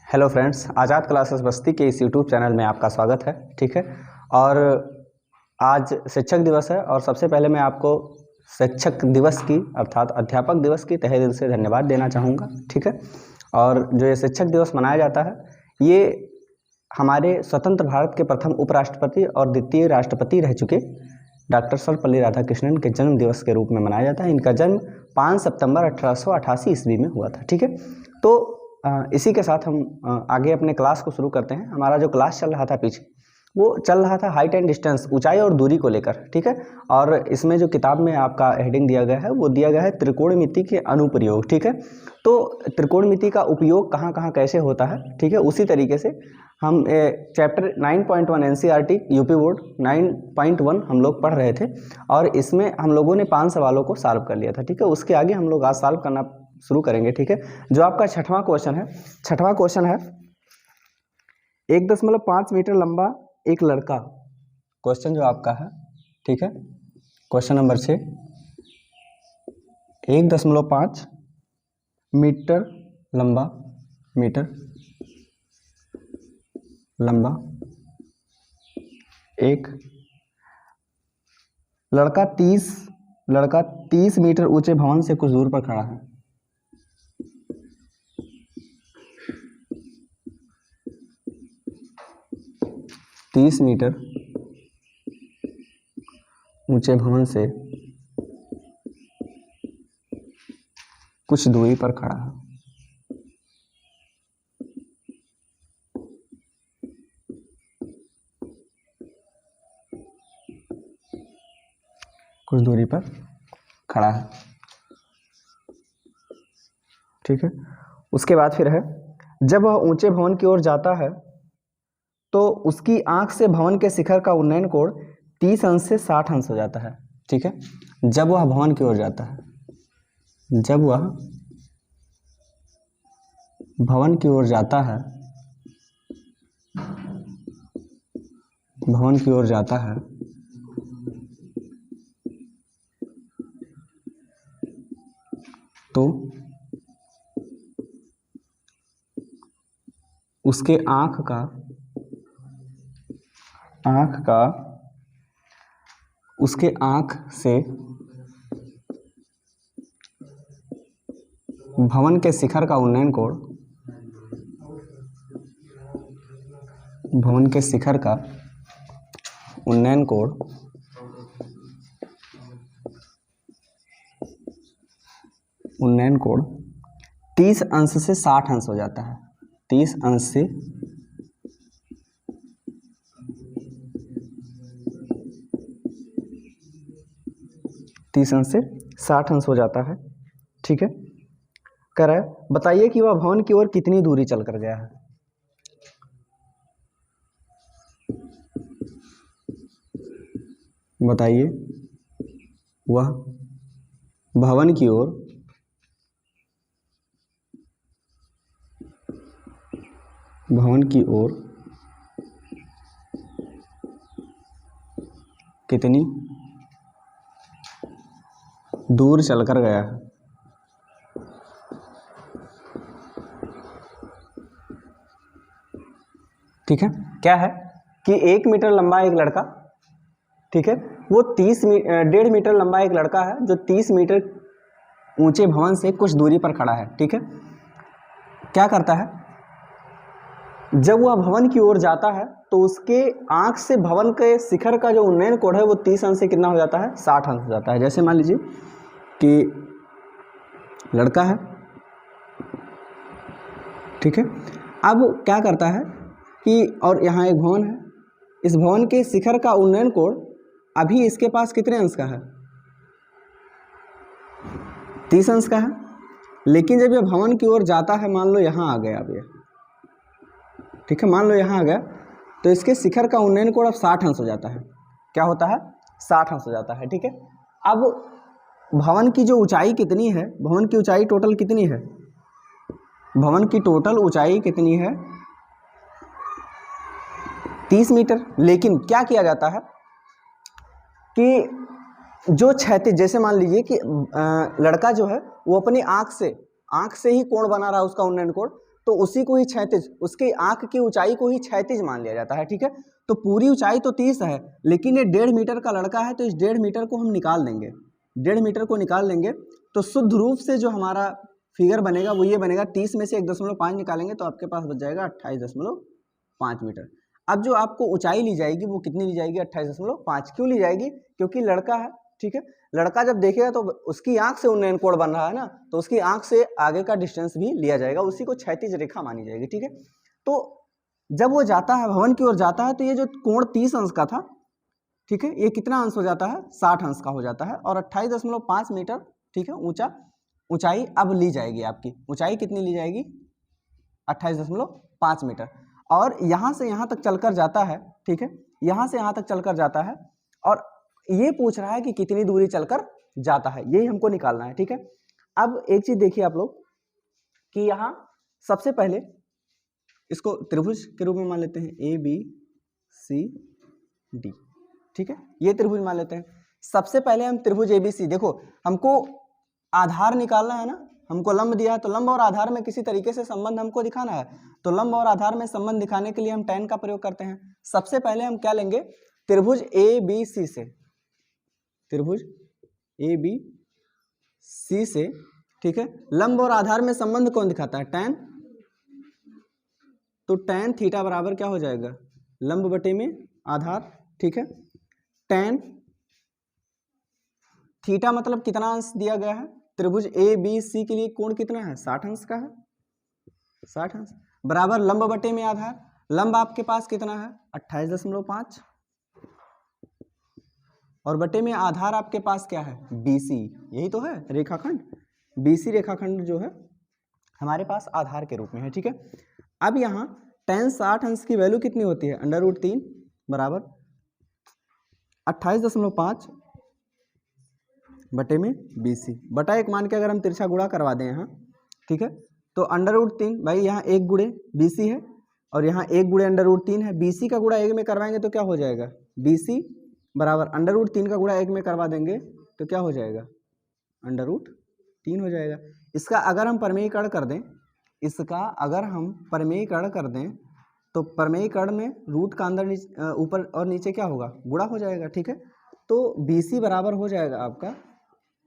Hello friends, आज़ाद classes बस्ती के इस YouTube channel में आपका स्वागत है। ठीक है। और आज शिक्षक दिवस है और सबसे पहले मैं आपको शिक्षक दिवस की अर्थात अध्यापक दिवस की तहे दिल से धन्यवाद देना चाहूँगा। ठीक है। और जो ये शिक्षक दिवस मनाया जाता है ये हमारे स्वतंत्र भारत के प्रथम उपराष्ट्रपति और द्वितीय राष्ट्रपति रह चुके डॉक्टर सर्वपल्ली राधाकृष्णन के जन्म दिवस के रूप में मनाया जाता है। इनका जन्म 5 सितंबर 1888 ईस्वी में हुआ था। ठीक है। तो इसी के साथ हम आगे अपने क्लास को शुरू करते हैं। हमारा जो क्लास चल रहा था पीछे वो चल रहा था हाइट एंड डिस्टेंस, ऊंचाई और दूरी को लेकर। ठीक है। और इसमें जो किताब में आपका हेडिंग दिया गया है वो दिया गया है त्रिकोणमिति के अनुप्रयोग। ठीक है। तो त्रिकोणमिति का उपयोग कहाँ कहाँ कैसे होता है, ठीक है, उसी तरीके से हम चैप्टर 9.1 एनसीईआरटी यूपी बोर्ड 9.1 हम लोग पढ़ रहे थे और इसमें हम लोगों ने 5 सवालों को सॉल्व कर लिया था। ठीक है। उसके आगे हम लोग आज सॉल्व करना शुरू करेंगे। ठीक है। जो आपका छठवां क्वेश्चन है 1.5 मीटर लंबा एक लड़का, क्वेश्चन जो आपका है। ठीक है। क्वेश्चन नंबर 6, 1.5 मीटर लंबा एक लड़का 30 मीटर ऊंचे भवन से कुछ दूर पर खड़ा है। तीस मीटर ऊंचे भवन से कुछ दूरी पर खड़ा है। कुछ दूरी पर खड़ा है। ठीक है। उसके बाद फिर है, जब वह ऊंचे भवन की ओर जाता है तो उसकी आंख से भवन के शिखर का उन्नयन कोण 30 अंश से 60 अंश हो जाता है। ठीक है। जब वह भवन की ओर जाता है, जब वह भवन की ओर जाता है, भवन की ओर जाता है तो उसके आंख से भवन के शिखर का उन्नयन कोण, भवन के शिखर का उन्नयन कोण 30 अंश से 60 अंश हो जाता है। 30 अंश से 60 अंश हो जाता है। ठीक है। कह रहा है बताइए कि वह भवन की ओर कितनी दूरी चल कर गया है। बताइए वह भवन की ओर कितनी दूर चलकर गया है। ठीक है। क्या है कि 1 मीटर लंबा एक लड़का, ठीक है, वो 1.5 मीटर लंबा एक लड़का है जो 30 मीटर ऊंचे भवन से कुछ दूरी पर खड़ा है। ठीक है। क्या करता है, जब वह भवन की ओर जाता है तो उसके आंख से भवन के शिखर का जो उन्नयन कोण है वो 30 अंश से कितना हो जाता है, 60 अंश हो जाता है। जैसे मान लीजिए कि लड़का है, ठीक है, अब क्या करता है कि और यहाँ एक भवन है, इस भवन के शिखर का उन्नयन कोण अभी इसके पास कितने अंश का है, 30 अंश का है। लेकिन जब यह भवन की ओर जाता है, मान लो यहाँ आ गया, अब ये, ठीक है, मान लो यहाँ आ गया तो इसके शिखर का उन्नयन कोण अब 60 अंश हो जाता है। क्या होता है, 60 अंश हो जाता है। ठीक है। अब भवन की जो ऊंचाई कितनी है, भवन की ऊंचाई टोटल कितनी है, भवन की टोटल ऊंचाई कितनी है, 30 मीटर। लेकिन क्या किया जाता है कि जो क्षैतिज, जैसे मान लीजिए कि लड़का जो है वो अपनी आंख से ही कोण बना रहा है उसका उन्नयन कोण, तो उसी को ही क्षैतिज, उसकी आंख की ऊंचाई को ही क्षैतिज मान लिया जाता है, ठीक है। तो पूरी ऊंचाई तो 30 है, लेकिन ये 1.5 मीटर का लड़का है, तो इस 1.5 मीटर को हम निकाल देंगे, 1.5 मीटर को निकाल लेंगे, तो शुद्ध रूप से जो हमारा फिगर बनेगा वो ये बनेगा, 30 में से 1.5 निकालेंगे तो आपके पास बच जाएगा 28.5 मीटर। अब जो आपको ऊंचाई ली जाएगी वो कितनी ली जाएगी, 28.5। क्यों ली जाएगी, क्योंकि लड़का है, ठीक है। लड़का जब देखेगा तो उसकी आंख से उन्नयन कोण बन रहा है ना, तो उसकी आंख से आगे का डिस्टेंस भी लिया जाएगा, उसी को क्षैतिज रेखा मानी जाएगी, ठीक है। तो जब वो जाता है भवन की ओर जाता है, तो ये जो कोण 30 अंश का था, ठीक है, ये कितना अंश हो जाता है, 60 अंश का हो जाता है, और 28.5 मीटर, ठीक है, ऊंचाई अब ली जाएगी। आपकी ऊंचाई कितनी ली जाएगी, 28.5 मीटर। और यहां से यहां तक चलकर जाता है, ठीक है, यहां से यहां तक चलकर जाता है, और ये पूछ रहा है कि कितनी दूरी चलकर जाता है, यही हमको निकालना है, ठीक है। अब एक चीज देखिए आप लोग कि यहां सबसे पहले इसको त्रिभुज के रूप में मान लेते हैं, ABCD, ठीक है, ये त्रिभुज मान लेते हैं। सबसे पहले हम त्रिभुज ABC, देखो हमको आधार निकालना है ना, हमको लंब दिया है, तो लंब और आधार में किसी तरीके से संबंध हमको दिखाना है, तो लंब और आधार में संबंध दिखाने के लिए हम tan का प्रयोग करते हैं। सबसे पहले हम क्या लेंगे, त्रिभुज ABC से, त्रिभुज ABC से, ठीक है, लंब और आधार में संबंध कौन दिखाता है, tan, तो tan थीटा बराबर क्या हो जाएगा, लंब बटे में आधार, ठीक है। tan थीटा मतलब कितना अंश दिया गया है, त्रिभुज ABC के लिए कोण कितना है, 60 अंश का है, 60 अंश, बराबर लंब बटे में आधार, लंब आपके पास कितना है 28.5, और बटे में आधार आपके पास क्या है, BC, यही तो है रेखाखंड, BC रेखाखंड जो है हमारे पास आधार के रूप में है, ठीक है। अब यहाँ tan 60 अंश की वैल्यू कितनी होती है, √3 बराबर 28.5 बटे में BC, बटा एक मान के अगर हम तिरछा गुणा करवा दें यहाँ, ठीक है, तो √3, भाई यहाँ 1 गुणे BC है और यहाँ 1 गुणे √3 है, BC का गुणा 1 में करवाएंगे तो क्या हो जाएगा, BC बराबर √3 का गुणा 1 में करवा देंगे तो क्या हो जाएगा, √3 हो जाएगा। इसका अगर हम परिमेयीकरण कर दें, इसका अगर हम परिमेयीकरण कर दें तो परिमेयीकरण में रूट का अंदर ऊपर और नीचे क्या होगा, गुणा हो जाएगा, ठीक है। तो BC बराबर हो जाएगा आपका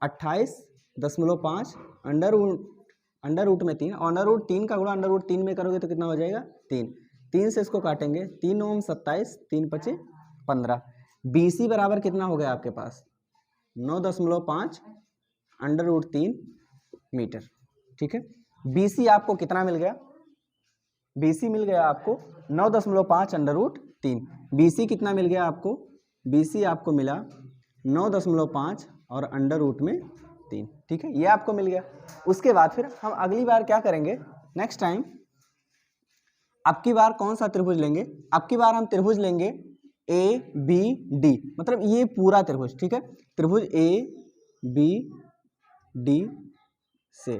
28.5 अंडर रूट में 3, और √3 का गुणा √3 में करोगे तो कितना हो जाएगा, 3 से इसको काटेंगे, 3 ओम 27, 3 पचे 15, BC बराबर कितना हो गया आपके पास 9.5 √3 मीटर, ठीक है। BC आपको कितना मिल गया, BC मिल गया आपको 9.5 √3, BC कितना मिल गया आपको, BC आपको मिला 9.5 और √3, ठीक है, ये आपको मिल गया। उसके बाद फिर हम अगली बार क्या करेंगे, नेक्स्ट टाइम अब की बार कौन सा त्रिभुज लेंगे, अब की बार हम त्रिभुज लेंगे ABD, मतलब ये पूरा त्रिभुज, ठीक है, त्रिभुज ABD से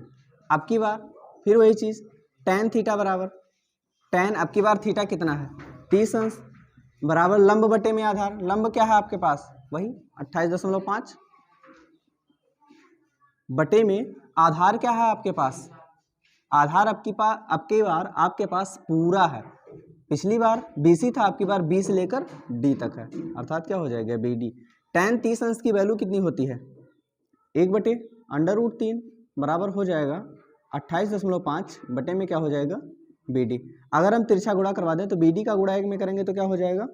अब की बार फिर वही चीज tan थीटा बराबर tan, अब की बार थीटा कितना है 30 अंश, बराबर लंब बटे में आधार, लंब क्या है आपके पास वही 28.5 बटे में आधार क्या है आपके पास, आधार आपके बार आपके पास पूरा है, पिछली बार BC था, आपकी बार B से लेकर D तक है, अर्थात क्या हो जाएगा BD। tan 30 अंश की वैल्यू कितनी होती है, 1 बटे √3 बराबर हो जाएगा 28.5 बटे में क्या हो जाएगा BD। अगर हम तिरछा गुणा करवा दें तो BD का गुणा 1 में करेंगे तो क्या हो जाएगा,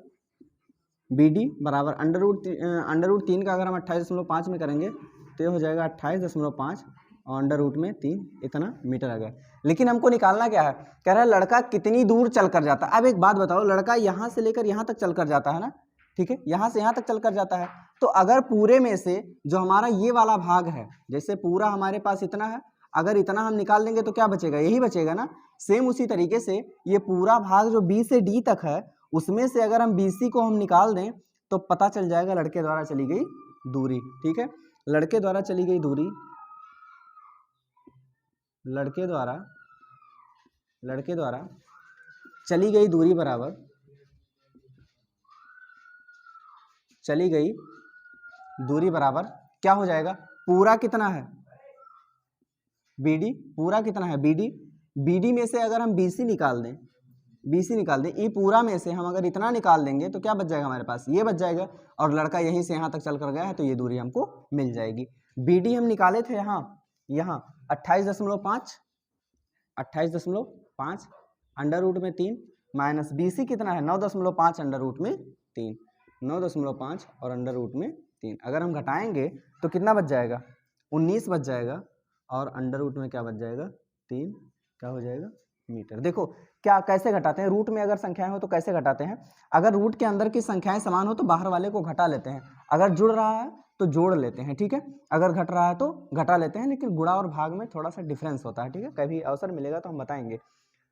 BD बराबर √3 का अगर हम 28.5 में करेंगे तो ये हो जाएगा 28.5 और √3 इतना मीटर आ गया। लेकिन हमको निकालना क्या है, कह रहा है लड़का कितनी दूर चल कर जाता है। अब एक बात बताओ, लड़का यहाँ से लेकर यहाँ तक चल कर जाता है ना, ठीक है, यहाँ से यहाँ तक चल कर जाता है, तो अगर पूरे में से जो हमारा ये वाला भाग है, जैसे पूरा हमारे पास इतना है, अगर इतना हम निकाल देंगे तो क्या बचेगा, यही बचेगा ना। सेम उसी तरीके से ये पूरा भाग जो B से D तक है, उसमें से अगर हम BC को हम निकाल दें तो पता चल जाएगा लड़के द्वारा चली गई दूरी, ठीक है, लड़के द्वारा चली गई दूरी, लड़के द्वारा चली गई दूरी बराबर क्या हो जाएगा, पूरा कितना है BD, पूरा कितना है BD, BD में से अगर हम BC निकाल दें, ये पूरा में से हम अगर इतना निकाल देंगे तो क्या बच जाएगा हमारे पास, ये बच जाएगा। और लड़का यहीं से यहाँ तक चल कर गया है तो ये दूरी हमको मिल जाएगी। BD हम निकाले थे यहाँ 28.5, 28.5 अंडर रूट में 3 माइनस BC कितना है 9.5 अंडर रूट में 3, 9.5 और अंडर रूट में 3। अगर हम घटाएंगे तो कितना बच जाएगा, 19 बच जाएगा। और अंडर रूट में क्या बच जाएगा, 3, क्या हो जाएगा मीटर। देखो क्या कैसे घटाते हैं, रूट में अगर संख्याएं हो तो कैसे घटाते हैं। अगर रूट के अंदर की संख्याएं समान हो तो बाहर वाले को घटा लेते हैं, अगर जुड़ रहा है तो जोड़ लेते हैं, ठीक है। अगर घट रहा है तो घटा लेते हैं, लेकिन गुणा और भाग में थोड़ा सा डिफरेंस होता है, ठीक है। कभी अवसर मिलेगा तो हम बताएंगे।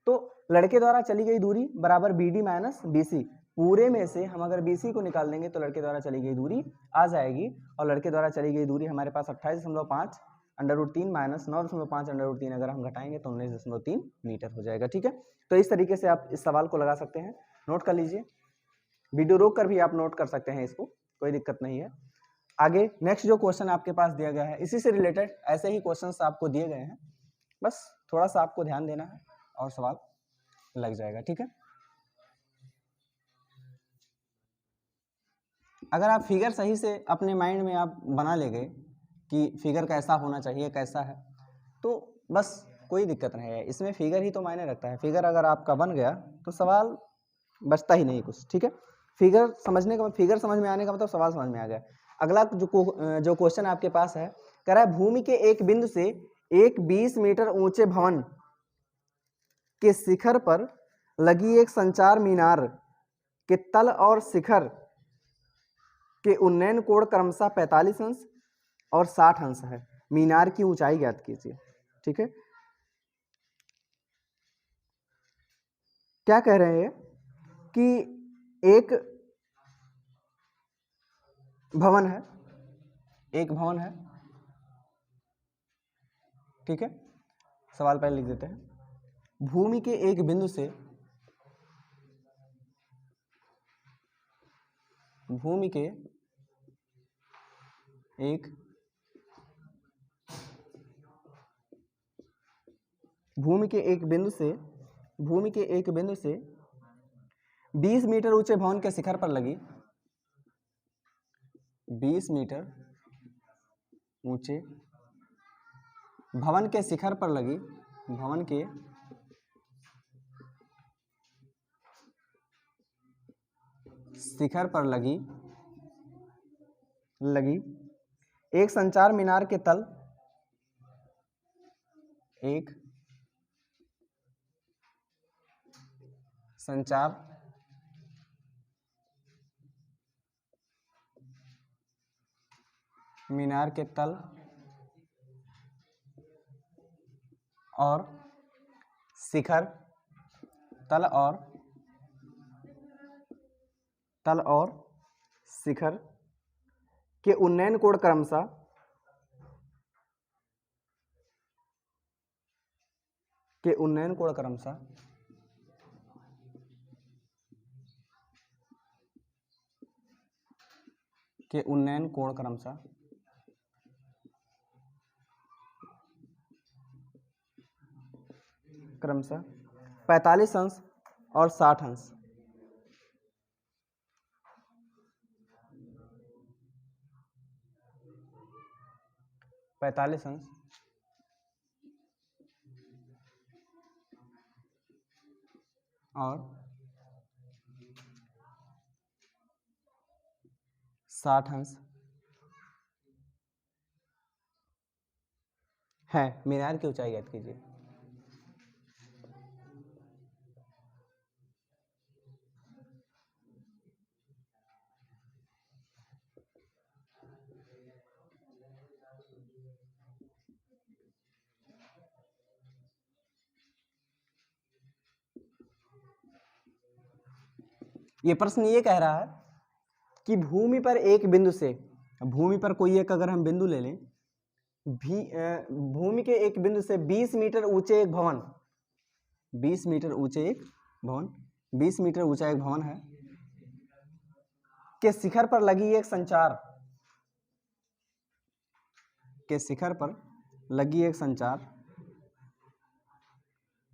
तो लड़के द्वारा चली गई दूरी बराबर BD माइनस BC। पूरे में से हम अगर BC को निकाल देंगे तो लड़के द्वारा चली गई दूरी आ जाएगी। और लड़के द्वारा चली गई दूरी हमारे पास 28.5 under root 3 minus 9.5 under root 3 अगर हम घटाएंगे तो 19.3 मीटर हो जाएगा, ठीक है। तो इस तरीके से आप इस सवाल को लगा सकते हैं, नोट कर लीजिए। वीडियो रोक कर भी आप नोट कर सकते हैं इसको, कोई दिक्कत नहीं है। आगे नेक्स्ट जो क्वेश्चन आपके पास दिया गया है, इसी से रिलेटेड ऐसे ही क्वेश्चंस आपको दिए गए हैं, बस थोड़ा सा आपको ध्यान देना है और सवाल लग जाएगा, ठीक है। अगर आप फिगर सही से अपने माइंड में आप बना ले गए कि फिगर कैसा होना चाहिए, कैसा है, तो बस कोई दिक्कत नहीं है। इसमें फिगर ही तो मायने रखता है। फिगर अगर आपका बन गया तो सवाल बचता ही नहीं कुछ, ठीक है। फिगर समझने का, फिगर समझ में आने का मतलब सवाल समझ में आ गया। अगला जो क्वेश्चन आपके पास है, कह रहा है भूमि के एक बिंदु से एक 20 मीटर ऊंचे भवन के शिखर पर लगी एक संचार मीनार के तल और शिखर के उन्नयन कोण क्रमशः 45 अंश और 60 अंश है। मीनार की ऊंचाई ज्ञात कीजिए, ठीक है। क्या कह रहे हैं कि एक भवन है, ठीक है। सवाल पहले लिख देते हैं। भूमि के एक बिंदु से भूमि के एक बिंदु से 20 मीटर ऊंचे भवन के शिखर पर लगी 20 मीटर ऊंचे भवन के शिखर पर लगी एक संचार मीनार के तल और शिखर तल और शिखर के उन्नयन कोण क्रमशः क्रमशः 45 अंश और 60 अंश। और 60 अंश है। मीनार की ऊंचाई ज्ञात कीजिए। ये प्रश्न ये कह रहा है कि भूमि पर एक बिंदु से, भूमि पर कोई एक अगर हम बिंदु ले लें, भूमि के एक बिंदु से 20 मीटर ऊंचे एक भवन, 20 मीटर ऊंचा एक भवन है के शिखर पर लगी एक संचार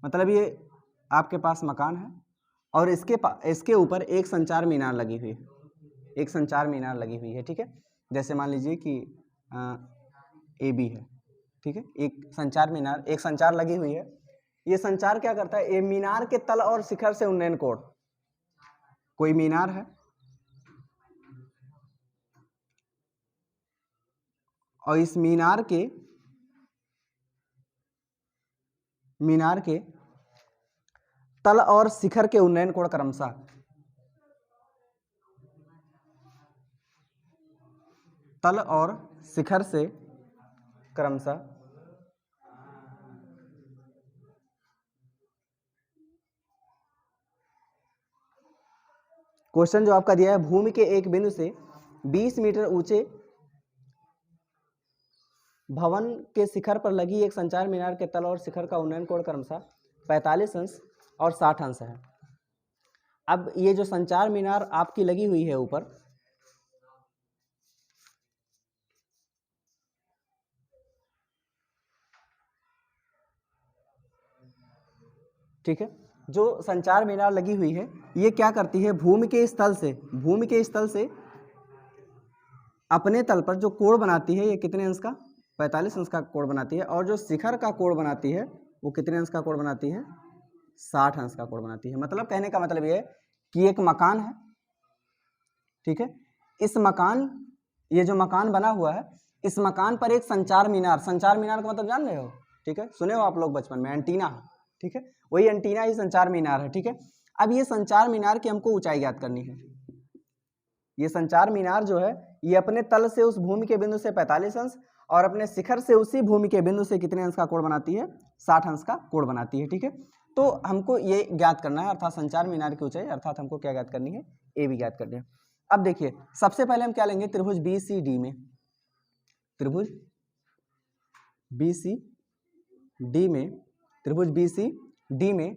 मतलब ये आपके पास मकान है और इसके ऊपर एक संचार मीनार लगी हुई है, एक संचार मीनार लगी हुई है, ठीक है। जैसे मान लीजिए कि AB है, ठीक है, एक संचार लगी हुई है। ये संचार क्या करता है, ये मीनार के तल और शिखर से उन्नयन कोण, कोई मीनार है और इस मीनार के तल और शिखर के उन्नयन कोण क्रमशः तल और शिखर से क्रमशः क्वेश्चन जो आपका दिया है, भूमि के एक बिंदु से 20 मीटर ऊंचे भवन के शिखर पर लगी एक संचार मीनार के तल और शिखर का उन्नयन कोण क्रमशः 45 अंश और 60 अंश है। अब ये जो संचार मीनार आपकी लगी हुई है ऊपर, ठीक है, जो संचार मीनार लगी हुई है ये क्या करती है, भूमि के स्थल से अपने तल पर जो कोण बनाती है, ये कितने अंश का, 45 अंश का कोण बनाती है। और जो शिखर का कोण बनाती है वो कितने अंश का कोण बनाती है, 60 अंश का कोण बनाती है। मतलब कहने का मतलब ये है कि एक मकान है, ठीक है, इस मकान, ये जो मकान बना हुआ है, इस मकान पर एक संचार मीनार का मतलब जान रहे हो, ठीक है, सुने हो आप लोग बचपन में, एंटीना, ठीक है, वही एंटीना ही संचार मीनार है, ठीक है। अब ये संचार मीनार की हमको ऊंचाई ज्ञात करनी है। ये संचार मीनार जो है ये अपने तल से उस भूमि के बिंदु से 45 अंश और अपने शिखर से उसी भूमि के बिंदु से कितने अंश का कोण बनाती है, 60 अंश का कोण बनाती है, ठीक है। तो हमको ये ज्ञात करना है, अर्थात संचार मीनार की ऊंचाई, अर्थात हमको क्या ज्ञात करनी है, AB ज्ञात करनी है। अब देखिए सबसे पहले हम क्या लेंगे, त्रिभुज BCD में, त्रिभुज BCD में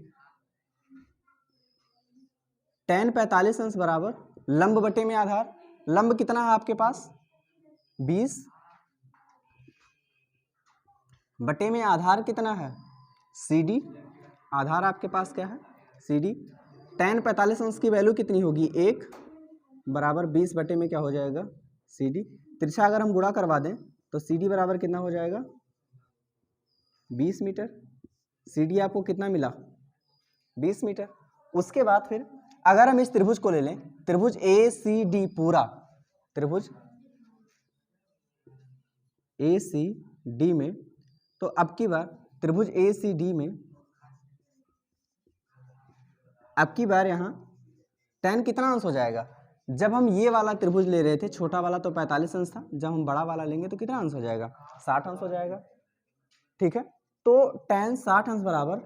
tan 45 अंश बराबर लंब बटे में आधार, लंब कितना है आपके पास 20 बटे में आधार कितना है CD, आधार आपके पास क्या है CD। tan 45 अंश की वैल्यू कितनी होगी 1 बराबर 20 बटे में क्या हो जाएगा CD। तिरछा अगर हम गुणा करवा दें तो CD बराबर कितना हो जाएगा 20 मीटर। CD आपको कितना मिला 20 मीटर। उसके बाद फिर अगर हम इस त्रिभुज को ले लें, त्रिभुज ACD पूरा, त्रिभुज ACD में, तो अब की बार त्रिभुज ACD में अब की बार यहाँ tan कितना अंश हो जाएगा, जब हम ये वाला त्रिभुज ले रहे थे छोटा वाला तो 45 अंश था, जब हम बड़ा वाला लेंगे तो कितना अंश हो जाएगा 60 अंश हो जाएगा, ठीक है। तो tan 60 अंश बराबर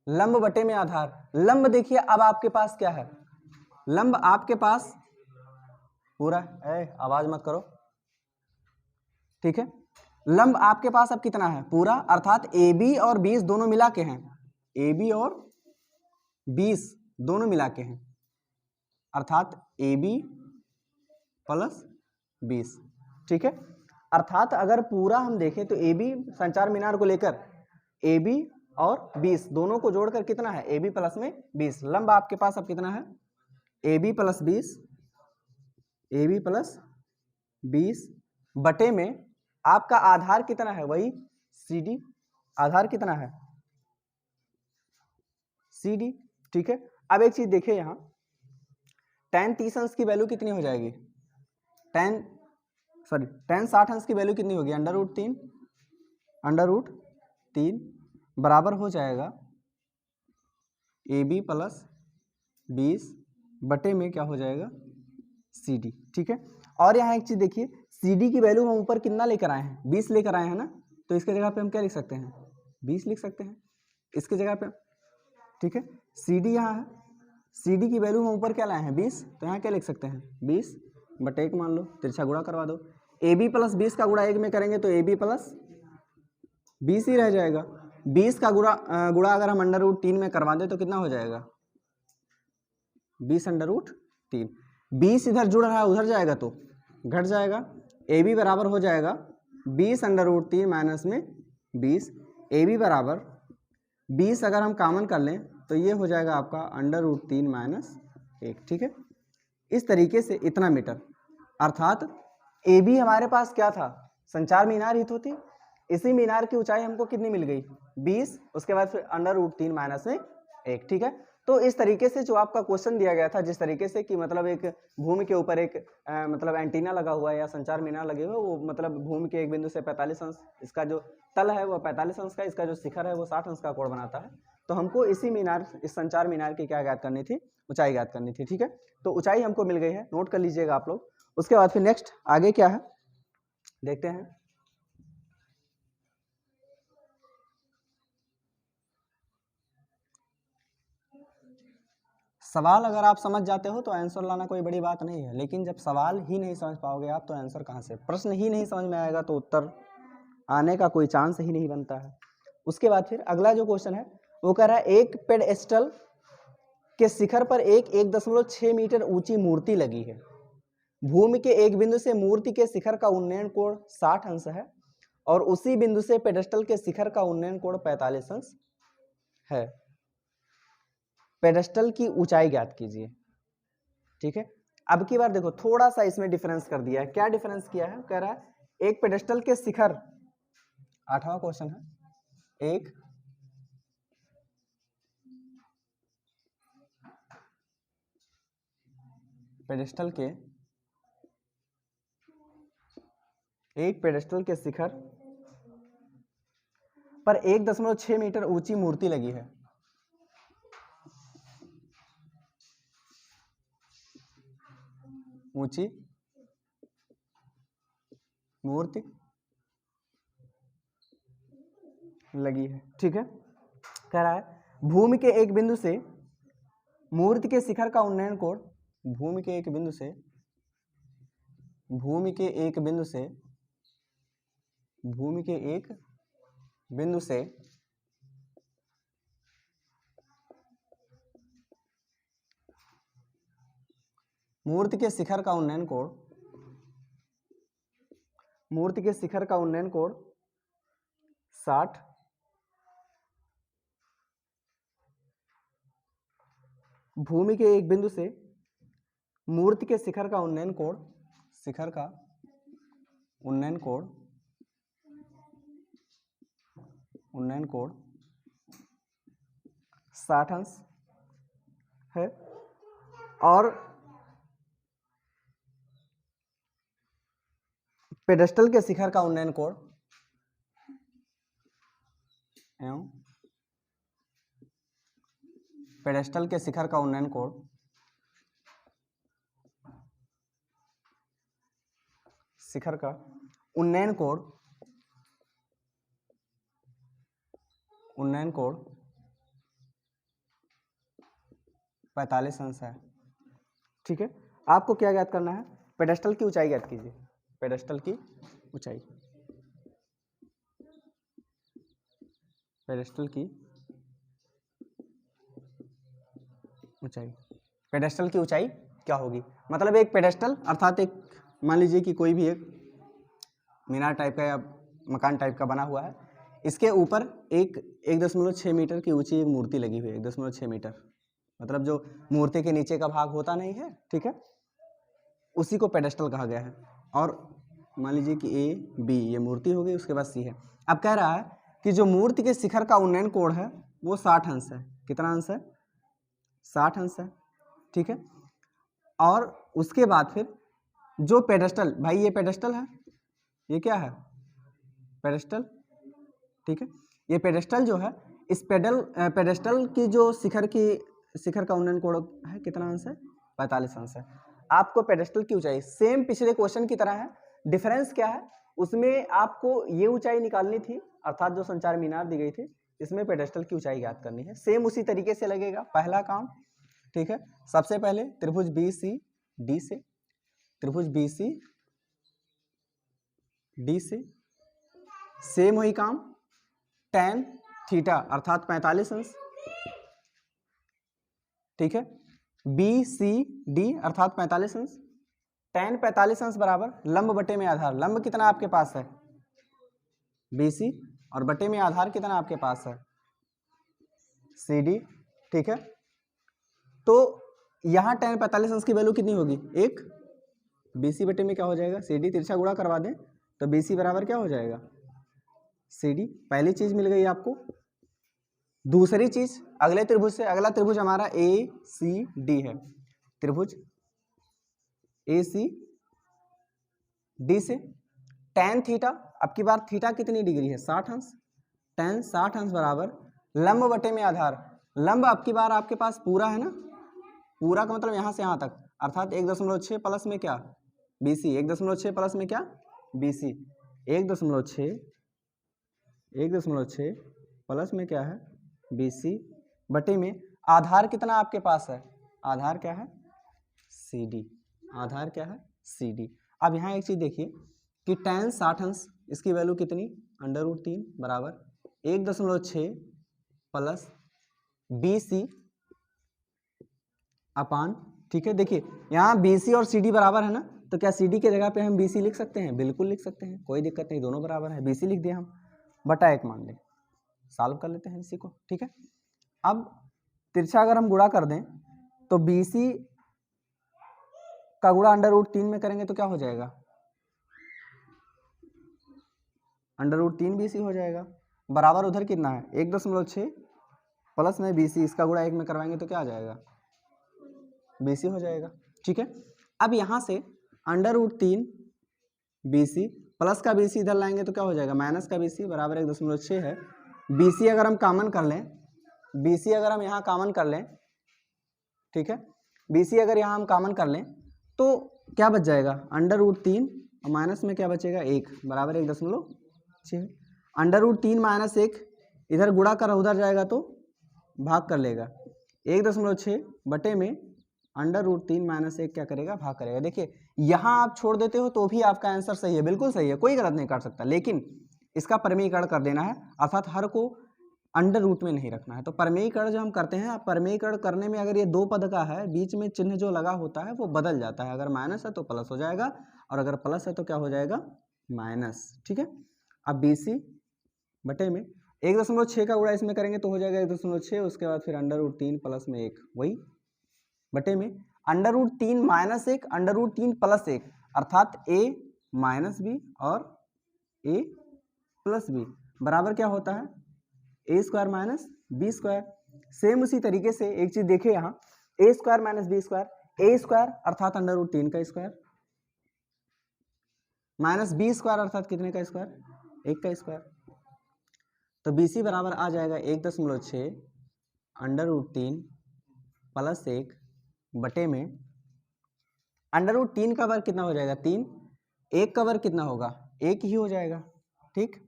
लंब बटे में आधार, लंब देखिए अब आपके पास क्या है, लंब आपके पास पूरा, आवाज मत करो, ठीक है, लंब आपके पास अब कितना है पूरा, अर्थात AB और 20 दोनों मिला के हैं, AB और 20 दोनों मिला के हैं, अर्थात AB प्लस 20, ठीक है। अर्थात अगर पूरा हम देखें तो AB संचार मीनार को लेकर AB और 20 दोनों को जोड़कर कितना है AB प्लस में 20, लंब आपके पास अब कितना है AB प्लस 20 बटे में आपका आधार कितना है वही CD, आधार कितना है CD, ठीक है। अब एक चीज देखिए यहाँ tan 30 अंश की वैल्यू कितनी हो जाएगी, tan 60 अंश की वैल्यू कितनी होगी √3 बराबर हो जाएगा AB प्लस 20 बटे में क्या हो जाएगा CD, ठीक है। और यहाँ एक चीज देखिए CD की वैल्यू हम ऊपर कितना लेकर आए हैं 20 लेकर आए हैं ना, तो इसके जगह पे हम क्या लिख सकते हैं 20 लिख सकते हैं इसके जगह पे, ठीक है। CD यहाँ है, CD की वैल्यू हम ऊपर क्या लाए हैं 20, तो यहाँ क्या लिख सकते हैं 20 बटे 1 मान लो, तिरछा गुणा करवा दो, AB प्लस 20 का गुणा 1 में करेंगे तो AB प्लस 20 ही रह जाएगा, 20 का गुणा अगर हम √3 में करवा दें तो कितना हो जाएगा 20 √3, 20 इधर जुड़ रहा है उधर जाएगा तो घट जाएगा, AB बराबर हो जाएगा 20 √3 माइनस में 20, AB बराबर 20 अगर हम कॉमन कर लें तो ये हो जाएगा आपका √3 - 1, ठीक है। इस तरीके से इतना मीटर, अर्थात ए बी हमारे पास क्या था, संचार मीनार ही तो थी। इसी मीनार की ऊंचाई हमको कितनी मिल गई, 20, उसके बाद फिर √3 - 1, ठीक है। तो इस तरीके से जो आपका क्वेश्चन दिया गया था, जिस तरीके से कि मतलब एक भूमि के ऊपर एक मतलब एंटीना लगा हुआ है या संचार मीनार लगे हुए, वो मतलब भूमि के एक बिंदु से 45 अंश, इसका जो तल है वो 45 अंश का, इसका जो शिखर है वो 60 अंश का कोण बनाता है। तो हमको इसी मीनार, इस संचार मीनार की क्या ज्ञात करनी थी, ऊंचाई ज्ञात करनी थी, ठीक है। तो ऊंचाई हमको मिल गई है, नोट कर लीजिएगा आप लोग। उसके बाद फिर नेक्स्ट आगे क्या है देखते हैं। सवाल अगर आप समझ जाते हो तो आंसर लाना कोई बड़ी बात नहीं है, लेकिन जब सवाल ही नहीं समझ पाओगे आप तो आंसर कहाँ से, प्रश्न ही नहीं समझ में आएगा तो उत्तर आने का कोई चांस ही नहीं बनता है। उसके बाद फिर अगला जो क्वेश्चन है वो कह रहा है एक पेडस्टल के शिखर पर एक 1.6 मीटर ऊंची मूर्ति लगी है। भूमि के एक बिंदु से मूर्ति के शिखर का उन्नयन कोण 60 अंश है और उसी बिंदु से पेडस्टल के शिखर का उन्नयन कोण 45 अंश है। पेडस्टल की ऊंचाई ज्ञात कीजिए, ठीक है। अब की बार देखो थोड़ा सा इसमें डिफरेंस कर दिया है। क्या डिफरेंस किया है, कह रहा है एक पेडस्टल के शिखर, 8वां क्वेश्चन है, एक पेडस्टल के शिखर पर 1.6 मीटर ऊंची मूर्ति लगी है। ऊंची मूर्ति लगी है, ठीक है। कह रहा है भूमि के एक बिंदु से मूर्ति के शिखर का उन्नयन कोण, भूमि के एक बिंदु से मूर्ति के एक बिंदु से मूर्ति के शिखर का उन्नयन कोण 60 अंश है और पेडस्टल के शिखर का उन्नयन कोण शिखर का उन्नयन कोण 45 अंश है, ठीक है। आपको क्या ज्ञात करना है, पेडस्टल की ऊंचाई ज्ञात कीजिए। पेडस्टल की ऊंचाई, पेडस्टल की ऊंचाई क्या होगी, मतलब एक पेडस्टल अर्थात एक मान लीजिए कि कोई भी एक मीनार टाइप का या मकान टाइप का बना हुआ है, इसके ऊपर एक 1.6 मीटर की ऊंची एक मूर्ति लगी हुई है। 1.6 मीटर मतलब जो मूर्ति के नीचे का भाग होता नहीं है, ठीक है, उसी को पेडस्टल कहा गया है। और मान लीजिए कि ए बी ये मूर्ति हो गई, उसके बाद सी है। अब कह रहा है कि जो मूर्ति के शिखर का उन्नयन कोण है वो 60 अंश है। कितना अंश है, 60 अंश है, ठीक है। और उसके बाद फिर जो पेडस्टल, भाई ये पेडस्टल है, ये क्या है, पेडस्टल, ठीक है। ये पेडस्टल जो है, इस पेडस्टल की जो शिखर का उन्नयन कोण है कितना अंश है, 45 अंश है। आपको पेडस्टल की ऊंचाई सेम पिछले क्वेश्चन की तरह है, डिफरेंस क्या है, उसमें आपको ये ऊंचाई निकालनी थी, अर्थात जो संचार मीनार दी गई थी, इसमें पेडस्टल की ऊंचाई ज्ञात करनी है। सेम उसी तरीके से लगेगा पहला काम, ठीक है। सबसे पहले त्रिभुज BCD से, त्रिभुज BCD से सेम वही काम, tan थीटा अर्थात 45 अंश, ठीक है। BCD अर्थात 45 अंश, tan 45 अंश बराबर लंब बटे में आधार। लंब कितना आपके पास है, BC, और बटे में आधार कितना आपके पास है CD, ठीक है। तो यहाँ tan 45 अंश की वैल्यू कितनी होगी, 1। BC बटे में क्या हो जाएगा, CD तिरछा गुणा करवा दें तो BC बराबर क्या हो जाएगा, CD। पहली चीज मिल गई आपको। दूसरी चीज अगले त्रिभुज से, अगला त्रिभुज हमारा ACD है, त्रिभुज ACD से tan थीटा, अब की बार थीटा कितनी डिग्री है, 60 अंश। tan 60 अंश बराबर लंब बटे में आधार। लंब अब की बार आपके पास पूरा है ना, पूरा का मतलब यहाँ से यहाँ तक, अर्थात 1.6 प्लस में क्या, BC। 1.6 प्लस में क्या, BC। 1.6 प्लस में क्या है, BC बटे में आधार कितना आपके पास है, आधार क्या है, CD। आधार क्या है, CD। अब यहाँ एक चीज देखिए कि tan 60 अंश इसकी वैल्यू कितनी, √3 बराबर 1.6 प्लस BC अपान, ठीक है। देखिए यहाँ BC और CD बराबर है ना, तो क्या CD के जगह पे हम BC लिख सकते हैं, बिल्कुल लिख सकते हैं, कोई दिक्कत नहीं, दोनों बराबर है। BC लिख दिया हम, बटा 1 मान लें, सॉल्व कर लेते हैं इसी को, ठीक है। अब तिरछा अगर हम गुणा कर दें तो BC का गुणा √3 में करेंगे तो क्या हो जाएगा, √3 BC हो जाएगा, बराबर उधर कितना है 1.6 प्लस में BC, इसका गुणा 1 में करवाएंगे तो क्या आ जाएगा, BC हो जाएगा, ठीक है। अब यहाँ से √3 BC प्लस का BC इधर लाएंगे तो क्या हो जाएगा, माइनस का BC बराबर 1.6 है। BC अगर हम कॉमन कर लें, BC अगर हम यहाँ कॉमन कर लें, ठीक है, BC अगर यहाँ हम कॉमन कर लें तो क्या बच जाएगा, √3 और माइनस में क्या बचेगा, 1 बराबर 1.6। √3 माइनस 1 इधर गुणा कर उधर जाएगा तो भाग कर लेगा, 1.6 बटे में √3 माइनस 1 क्या करेगा, भाग करेगा। देखिए यहाँ आप छोड़ देते हो तो भी आपका आंसर सही है, बिल्कुल सही है, कोई गलत नहीं कर सकता, लेकिन इसका परिमेयीकरण कर देना है, अर्थात हर को √ में नहीं रखना है। तो परिमेयीकरण जो हम करते हैं, परिमेयीकरण करने में अगर ये 2 पद का है, बीच में चिन्ह जो लगा होता है वो बदल जाता है, अगर माइनस है तो प्लस हो जाएगा, और अगर प्लस है तो क्या हो जाएगा, माइनस, ठीक है। अब BC बटे में 1.6 का गुणा इसमें करेंगे तो हो जाएगा 1.6, उसके बाद फिर √3 प्लस में 1, वही बटे में √3 माइनस 1 √3 प्लस 1, अर्थात A माइनस B और A प्लस B बराबर क्या होता है, A² माइनस B²। सेम उसी तरीके से एक चीज देखिए यहाँ, A² माइनस B², A² अर्थात √3 का स्क्वायर माइनस B² अर्थात कितने का स्क्वायर, 1 का स्क्वायर। तो BC बराबर आ जाएगा 1.6 √3 प्लस 1 बटे में √3 का वर्ग कितना हो जाएगा, 3, 1 का वर्ग कितना होगा, 1 ही हो जाएगा, ठीक।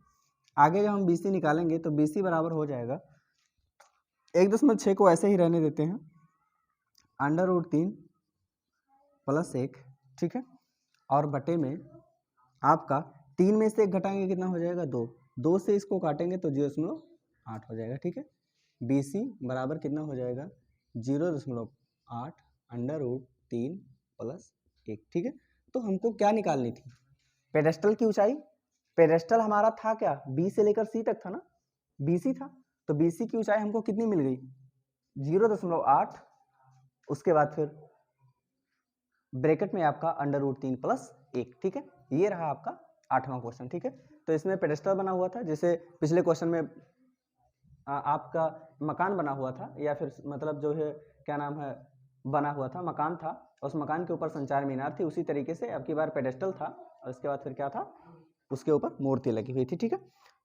आगे जब हम BC निकालेंगे तो BC बराबर हो जाएगा 1.6 को ऐसे ही रहने देते हैं, √3 प्लस 1, ठीक है, और बटे में आपका 3 में से 1 घटाएंगे कितना हो जाएगा, 2, 2 से इसको काटेंगे तो 0.8 हो जाएगा, ठीक है। BC बराबर कितना हो जाएगा, 0.8 √3 प्लस 1, ठीक है। तो हमको क्या निकालनी थी, पेडेस्टल की ऊंचाई। पेडेस्टल हमारा था क्या, B से लेकर C तक था ना, BC था, तो BC की ऊंचाई हमको कितनी मिल गई, 0.8, उसके बाद फिर ब्रैकेट में आपका √3 प्लस 1, ठीक है। ये रहा आपका 8वां क्वेश्चन, ठीक है। तो इसमें पेडेस्टल बना हुआ था, जैसे पिछले क्वेश्चन में आपका मकान बना हुआ था, या फिर मतलब जो है क्या नाम है, बना हुआ था, मकान था, उस मकान के ऊपर संचार मीनार थी, उसी तरीके से अब की बार पेडेस्टल था, और उसके बाद फिर क्या था, उसके ऊपर मूर्ति लगी हुई थी, ठीक है।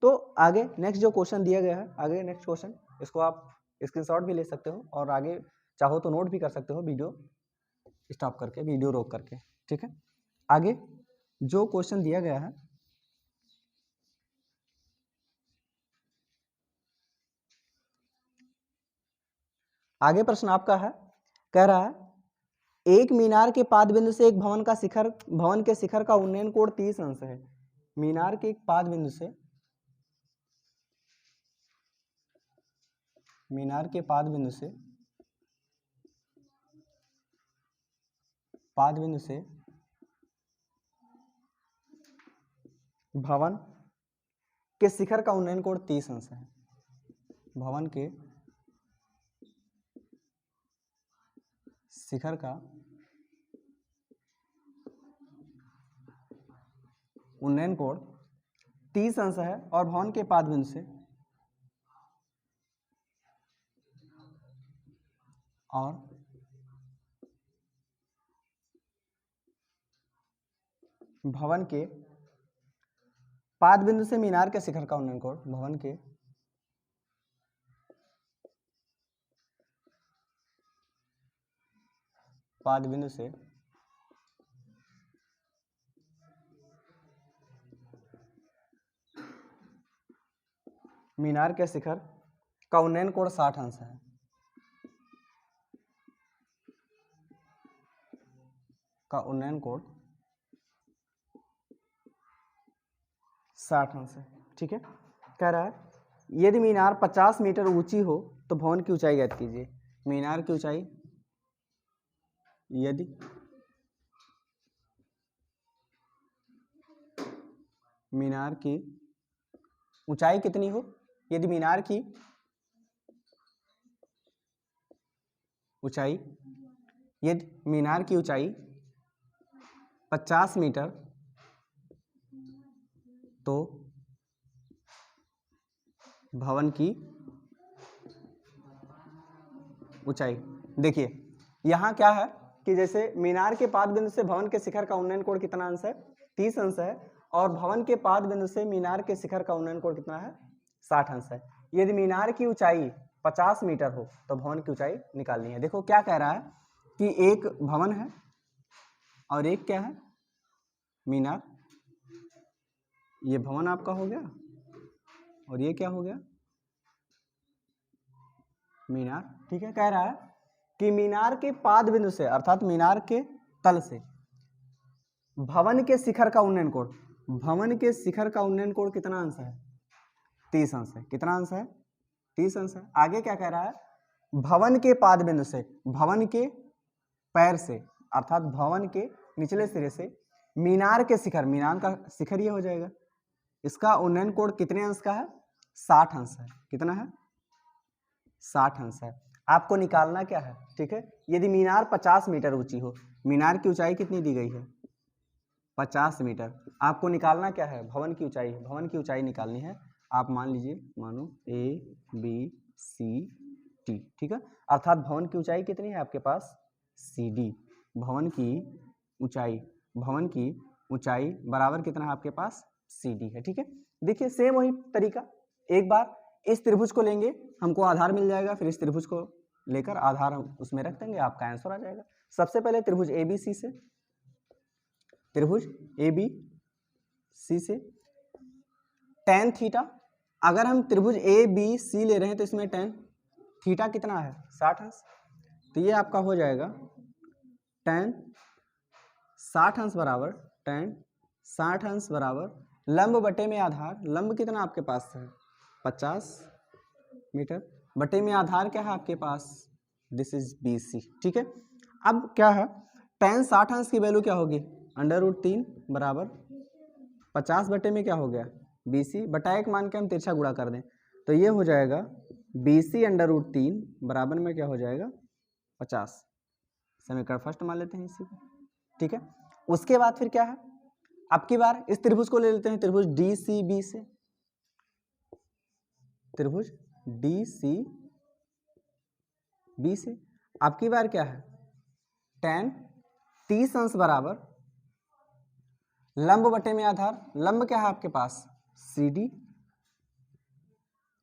तो आगे नेक्स्ट जो क्वेश्चन दिया गया है, आगे नेक्स्ट क्वेश्चन, इसको आप स्क्रीनशॉट भी ले सकते हो और आगे चाहो तो नोट भी कर सकते हो, वीडियो स्टॉप करके, वीडियो रोक करके, ठीक है। आगे जो क्वेश्चन दिया गया है, आगे प्रश्न आपका है, कह रहा है एक मीनार के पाद बिंदु से एक भवन के शिखर का उन्नयन कोण 30 अंश है। मीनार के एक पाद बिंदु से, मीनार के पाद बिंदु से भवन के शिखर का उन्नयन कोण 30 अंश है। भवन के शिखर का उन्नयन कोण 30 अंश है और भवन के पाद बिंदु से और भवन के पाद बिंदु से मीनार के शिखर का उन्नयन कोण भवन के पाद बिंदु से मीनार के शिखर का उन्नयन कोण 60 अंश है। का उन्नयन कोण 60 अंश है। ठीक है, कह रहा है यदि मीनार 50 मीटर ऊंची हो तो भवन की ऊंचाई ज्ञात कीजिए। मीनार की ऊंचाई यदि मीनार की ऊंचाई कितनी हो, यदि मीनार की ऊंचाई यदि मीनार की ऊंचाई 50 मीटर तो भवन की ऊंचाई, देखिए यहां क्या है कि जैसे मीनार के पाद बिंदु से भवन के शिखर का उन्नयन कोण कितना अंश है, 30 अंश है, और भवन के पाद बिंदु से मीनार के शिखर का उन्नयन कोण कितना है, 60 अंश है। यदि मीनार की ऊंचाई 50 मीटर हो तो भवन की ऊंचाई निकालनी है। देखो क्या कह रहा है कि एक भवन है और एक क्या है, मीनार। ये भवन आपका हो गया और ये क्या हो गया, मीनार। ठीक है, कह रहा है कि मीनार के पाद बिंदु से अर्थात मीनार के तल से भवन के शिखर का उन्नयन कोण, भवन के शिखर का उन्नयन कोण कितना अंश है, 30 अंश है। कितना अंश है, 30 अंश है। आगे क्या कह रहा है, भवन के पाद बिंदु से भवन के पैर से अर्थात भवन के निचले सिरे से मीनार के शिखर, मीनार का शिखर ये हो जाएगा, इसका उन्नयन कोण कितने अंश का है, 60 अंश है। कितना है, 60 अंश है। आपको निकालना क्या है, ठीक है, यदि मीनार 50 मीटर ऊंची हो, मीनार की ऊंचाई कितनी दी गई है, 50 मीटर। आपको निकालना क्या है, भवन की ऊंचाई, भवन की ऊंचाई निकालनी है। आप मान लीजिए, मानो ABCD, ठीक है, अर्थात भवन की ऊंचाई कितनी है आपके पास, CD। भवन की ऊंचाई, भवन की ऊंचाई बराबर कितना है आपके पास, CD है। ठीक है, देखिए सेम वही तरीका, एक बार इस त्रिभुज को लेंगे, हमको आधार मिल जाएगा, फिर इस त्रिभुज को लेकर आधार हम उसमें रख देंगे, आपका आंसर आ जाएगा। सबसे पहले त्रिभुज ABC से, त्रिभुज ABC से tan थीटा, अगर हम त्रिभुज ABC ले रहे हैं तो इसमें tan थीटा कितना है, 60 अंश, तो ये आपका हो जाएगा tan 60 अंश बराबर tan 60 अंश बराबर लंब बटे में आधार, लंब कितना आपके पास है 50 मीटर, बटे में आधार क्या है आपके पास, दिस इज BC। ठीक है, अब क्या है, tan 60 अंश की वैल्यू क्या होगी, √3 बराबर 50 बटे में क्या हो गया, BC बटा 1 मान के हम तिरछा गुणा कर दें तो ये हो जाएगा BC √3 बराबर में क्या हो जाएगा 50। समीकरण फर्स्ट मान लेते हैं इसी को। ठीक है, उसके बाद फिर क्या है, अब की बार इस त्रिभुज को ले लेते हैं, त्रिभुज DCB से, त्रिभुज DCB से अब की बार क्या है, tan 30 अंश बराबर लंब बटे में आधार, लंब क्या है आपके पास CD,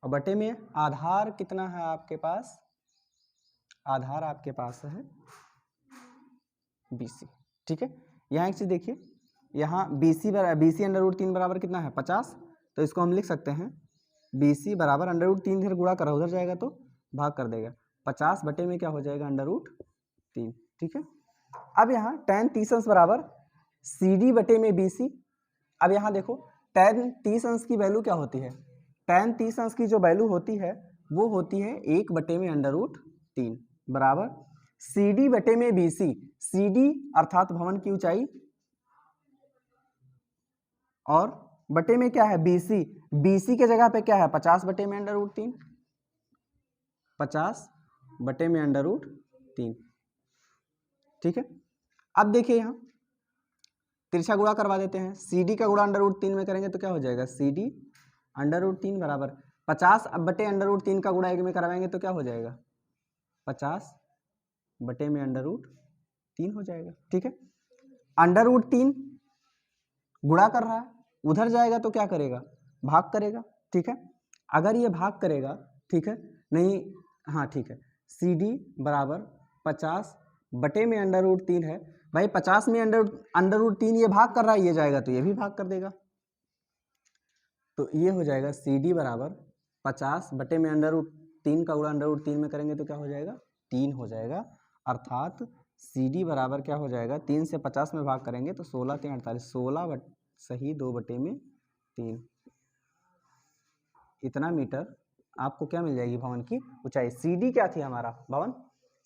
और बटे में आधार कितना है आपके पास, आधार आपके पास है BC। ठीक है, यहाँ एक चीज देखिए, यहाँ BC √3 बराबर कितना है 50, तो इसको हम लिख सकते हैं BC बराबर √3, इधर गुणा करा उधर जाएगा तो भाग कर देगा, 50 बटे में क्या हो जाएगा √3। ठीक है, अब यहाँ tan 30 अंश बराबर CD बटे में BC। अब यहाँ देखो tan 30 अंश की वैल्यू क्या होती है, tan 30 अंश की जो वैल्यू होती है वो होती है 1 बटे में √3 बराबर CD बटे में BC। CD अर्थात भवन की ऊंचाई और बटे में क्या है BC, BC के जगह पे क्या है 50 बटे में √3, 50 बटे में √3। ठीक है। अब देखिए यहाँ तिरछा गुणा करवा देते हैं, सी डी का गुणा √3 में करेंगे तो क्या हो जाएगा, सी डी √3 बराबर 50 अब बटे √3 का गुणा 1 में करवाएंगे तो क्या हो जाएगा, 50 बटे में √3 हो जाएगा। ठीक है, √3 गुणा कर रहा है, उधर जाएगा तो क्या करेगा, भाग करेगा। ठीक है, अगर ये भाग करेगा, ठीक है, नहीं, हाँ ठीक है, सी डी बराबर 50 बटे में √3 है, भाई 50 में √3 ये भाग कर रहा है, ये जाएगा तो ये भी भाग कर देगा, तो ये हो जाएगा सी डी बराबर 50 बटे में √3 का गुणा √3 में करेंगे तो क्या हो जाएगा, 3 हो जाएगा। अर्थात सी डी बराबर क्या हो जाएगा, 3 से 50 में भाग करेंगे तो 16 3 48, 16 सही 2 बटे में 3, इतना मीटर आपको क्या मिल जाएगी भवन की ऊंचाई। सी डी क्या थी हमारा भवन,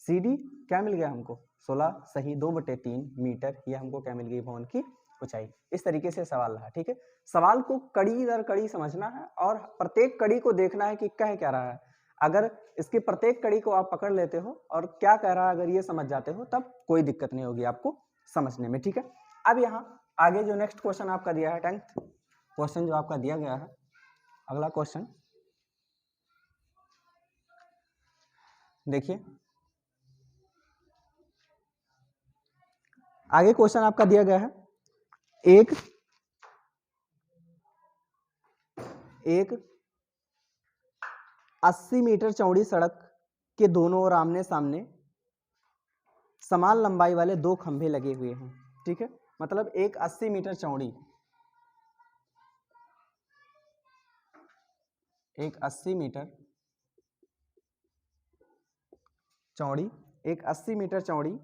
सी डी क्या मिल गया हमको, 16 सही 2 बटे 3 मीटर, ये हमको क्या मिल गई भवन की ऊंचाई। इस तरीके से सवाल रहा। ठीक है, सवाल को कड़ी दर कड़ी समझना है और प्रत्येक कड़ी को देखना है कि कह क्या रहा है। अगर इसकी प्रत्येक कड़ी को आप पकड़ लेते हो और क्या कह रहा है अगर ये समझ जाते हो तब कोई दिक्कत नहीं होगी आपको समझने में। ठीक है, अब यहाँ आगे जो नेक्स्ट क्वेश्चन आपका दिया है 10th क्वेश्चन जो आपका दिया गया है, अगला क्वेश्चन देखिए, आगे क्वेश्चन आपका दिया गया है, एक 80 मीटर चौड़ी सड़क के दोनों ओर आमने सामने समान लंबाई वाले 2 खंभे लगे हुए हैं। ठीक है, मतलब एक 80 मीटर चौड़ी, एक 80 मीटर चौड़ी, एक 80 मीटर चौड़ी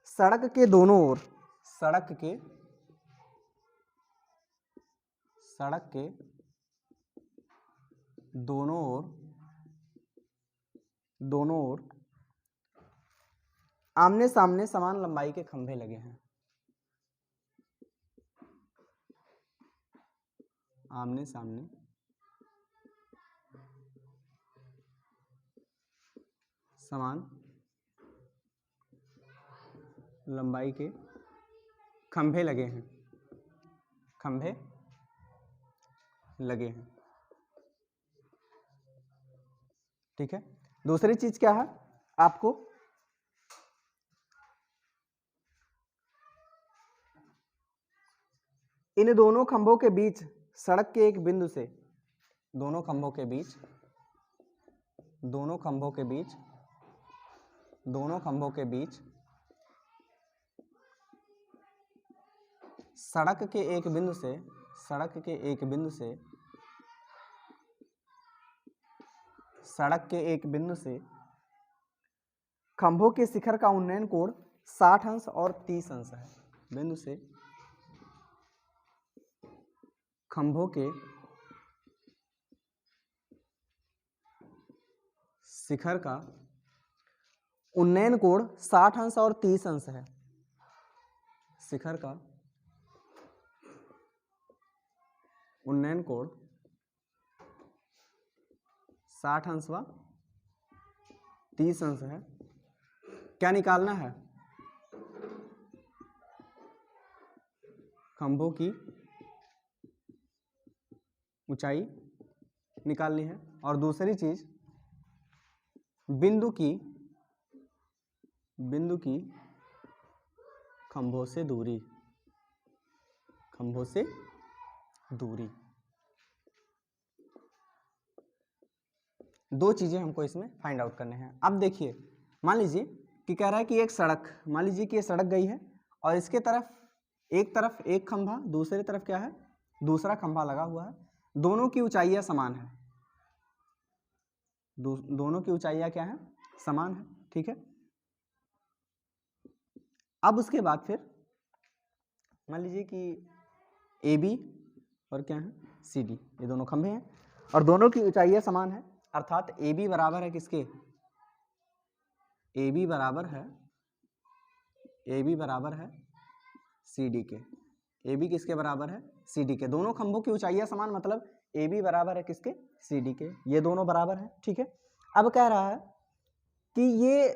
सड़क के दोनों ओर, सड़क के दोनों ओर आमने सामने समान लंबाई के खंभे लगे हैं, आमने सामने समान लंबाई के खंभे लगे हैं, खंभे लगे हैं। ठीक है, दूसरी चीज क्या है, आपको इन दोनों खंभों के बीच सड़क के एक बिंदु से, दोनों खंभों के बीच सड़क के एक बिंदु से खंभों के शिखर का उन्नयन कोण 60 अंश और 30 अंश है। बिंदु से खंभों के शिखर का उन्नयन कोण 60 अंश और 30 अंश है। शिखर का उन्नयन कोण 60 अंश व 30 अंश है। क्या निकालना है, खंभों की ऊंचाई निकालनी है और दूसरी चीज बिंदु की खंभों से दूरी, दो चीजें हमको इसमें फाइंड आउट करने हैं। अब देखिए, मान लीजिए कि कह रहा है कि एक सड़क, मान लीजिए कि ये सड़क गई है और इसके तरफ एक खंभा, दूसरी तरफ क्या है, दूसरा खंभा लगा हुआ है। दोनों की ऊंचाइयां समान है, दोनों की ऊंचाइयां क्या है, समान है। ठीक है, अब उसके बाद फिर मान लीजिए कि ए बी और क्या है, सी डी, ये दोनों खंभे हैं और दोनों की ऊंचाइयां समान है। अर्थात ए बी बराबर है किसके, ए बी बराबर है सी डी के। ए बी किसके बराबर है, सी डी के। दोनों खंभों की ऊंचाइयां समान, मतलब ए बी बराबर है किसके, सी डी के। ये दोनों बराबर है। ठीक है, अब कह रहा है कि ये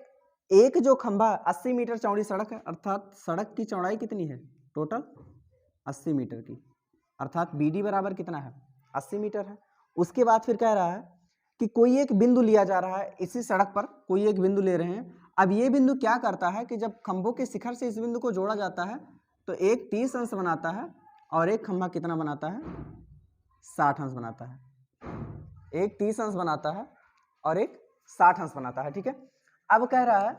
एक जो खंभा 80 मीटर चौड़ी सड़क है, अर्थात सड़क की चौड़ाई कितनी है टोटल 80 मीटर की, अर्थात BD बराबर कितना है 80 मीटर है। उसके बाद फिर कह रहा है कि कोई एक बिंदु लिया जा रहा है, इसी सड़क पर कोई एक बिंदु ले रहे हैं। अब ये बिंदु क्या करता है कि जब खंभों के शिखर से इस बिंदु को जोड़ा जाता है तो एक 30 अंश बनाता है और एक खंभा कितना बनाता है 60 अंश बनाता है, एक 30 अंश बनाता है और एक 60 अंश बनाता है। ठीक है, अब कह रहा है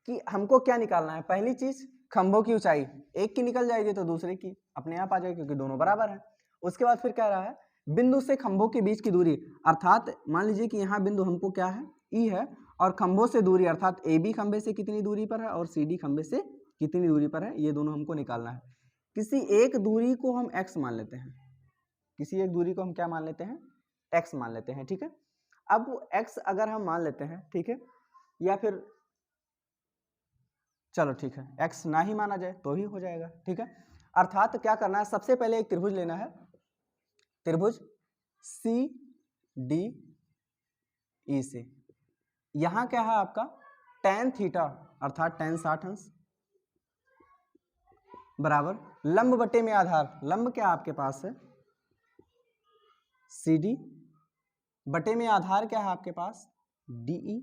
कि हमको क्या निकालना है, पहली चीज खंभों की ऊंचाई, एक की निकल जाएगी तो दूसरे की अपने आप आ जाएगी क्योंकि दोनों बराबर है। उसके बाद फिर कह रहा है बिंदु से खंभों के बीच की दूरी, अर्थात मान लीजिए कि यहाँ बिंदु हमको क्या है E है और खंभों से दूरी अर्थात AB खंभे से कितनी दूरी पर है और CD खंभे से कितनी दूरी पर है, ये दोनों हमको निकालना है। किसी एक दूरी को हम x मान लेते हैं, किसी एक दूरी को हम क्या मान लेते हैं x मान लेते हैं। ठीक है, अब x अगर हम मान लेते हैं, ठीक है, या फिर चलो ठीक है x ना ही माना जाए तो ही हो जाएगा। ठीक है, अर्थात क्या करना है, सबसे पहले एक त्रिभुज लेना है, त्रिभुज CDE से यहां क्या है आपका tan थीटा अर्थात tan 60 अंश बराबर लंब बटे में आधार, लंब क्या आपके पास है CD बटे में आधार क्या है आपके पास DE,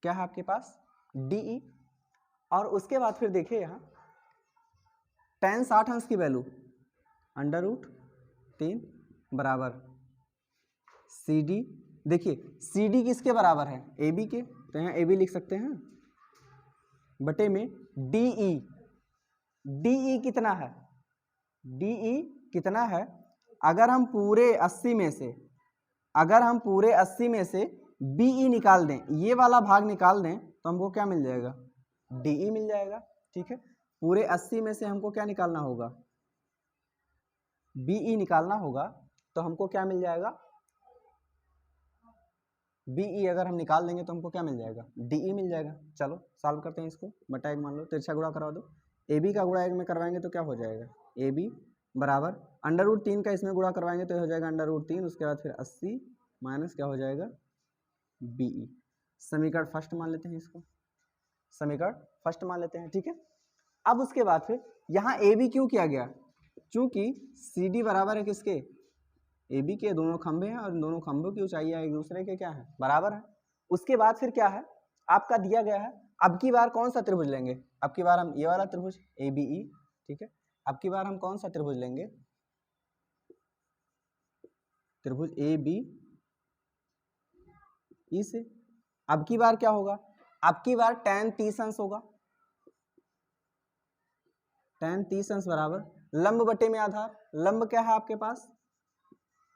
क्या है आपके पास DE। और उसके बाद फिर देखिए यहाँ tan 60 अंश की वैल्यू √3 बराबर CD, देखिए CD किसके बराबर है AB के, तो यहाँ AB लिख सकते हैं बटे में DE, DE कितना है, DE कितना है, अगर हम पूरे 80 में से, अगर हम पूरे 80 में से BE निकाल दें, ये वाला भाग निकाल दें तो हमको क्या मिल जाएगा DE मिल जाएगा। ठीक है, पूरे 80 में से हमको क्या निकालना होगा BE निकालना होगा, तो हमको क्या मिल जाएगा BE अगर हम निकाल देंगे तो हमको क्या मिल जाएगा DE मिल जाएगा। चलो सॉल्व करते हैं इसको, बटा एक मान लो, तिरछा गुणा करवा दो, AB का गुणा एक में करवाएंगे तो क्या हो जाएगा AB बराबर √3 का इसमें गुणा करवाएंगे तो हो जाएगा √3, उसके बाद फिर 80 माइनस क्या हो जाएगा BE। समीकरण फर्स्ट मान लेते हैं इसको, समीकरण फर्स्ट मान लेते हैं। ठीक है, अब उसके बाद फिर यहाँ AB क्यों किया गया, चूंकि CD बराबर है किसके AB के, दोनों खंभे हैं और दोनों खंभों की ऊंचाई एक दूसरे के क्या है बराबर है। उसके बाद फिर क्या है आपका दिया गया है, अब की बार कौन सा त्रिभुज लेंगे, अब की बार हम ये वाला त्रिभुज ABE। ठीक है, अब की बार हम कौन सा त्रिभुज लेंगे, त्रिभुज ABE से। अब की बार क्या होगा, अब की बार tan 30 अंश होगा, tan 30 अंश बराबर लंब बटे में आधार, लंब क्या है आपके पास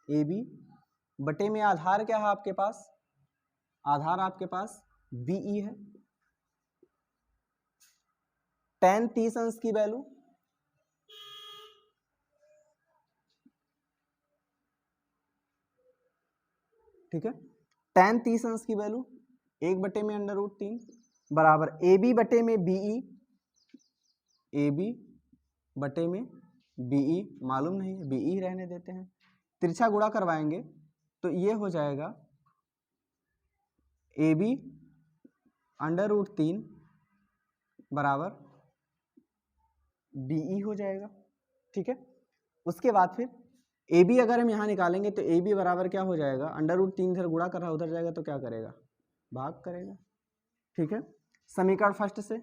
AB बटे में आधार क्या है आपके पास, आधार आपके पास BE है। tan 30 अंश की वैल्यू ठीक है, tan 30 अंश की वैल्यू 1 बटे में √3 बराबर AB बटे में BE, AB बटे में BE मालूम नहीं है BE रहने देते हैं, तिरछा गुणा करवाएंगे तो ये हो जाएगा AB √3 बराबर BE हो जाएगा। ठीक है, उसके बाद फिर AB अगर हम यहाँ निकालेंगे तो AB बराबर क्या हो जाएगा, √3 इधर गुणा कर रहा उधर जाएगा तो क्या करेगा भाग करेगा। ठीक है, समीकरण फर्स्ट से,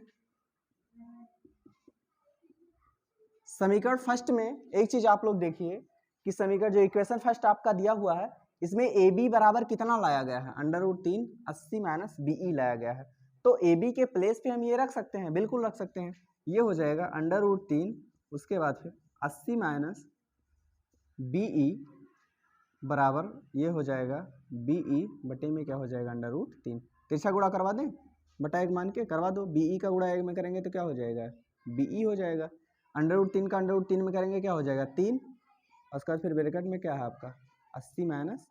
समीकरण फर्स्ट में एक चीज आप लोग देखिए कि समीकरण जो इक्वेशन फर्स्ट आपका दिया हुआ है इसमें AB बराबर कितना लाया गया है √3 80 माइनस BE लाया गया है, तो AB के प्लेस पे हम ये रख सकते हैं, बिल्कुल रख सकते हैं, ये हो जाएगा √3 उसके बाद फिर 80 माइनस BE बराबर ये हो जाएगा BE बटे में क्या हो जाएगा √3, तिरछा गुणा करवा दें बटा एक मान के करवा दो, BE का गुणा एक में करेंगे तो क्या हो जाएगा BE हो जाएगा, √3 का √3 में करेंगे क्या हो जाएगा 3, उसके बाद फिर ब्रैकेट में क्या है आपका 80 माइनस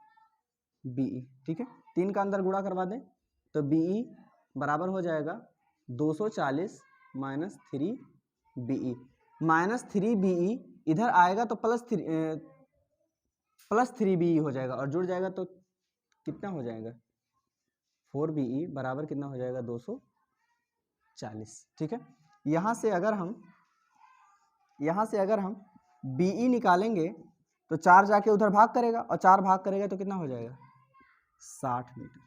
BE। ठीक है, 3 का अंदर गुणा करवा दें तो BE बराबर हो जाएगा 240 माइनस 3 BE, माइनस 3 BE इधर आएगा तो प्लस 3 BE हो जाएगा और जुड़ जाएगा तो कितना हो जाएगा 4BE बराबर कितना हो जाएगा 240। ठीक है, यहाँ से अगर हम BE निकालेंगे तो 4 जाके उधर भाग करेगा और 4 भाग करेगा तो कितना हो जाएगा 60 मीटर।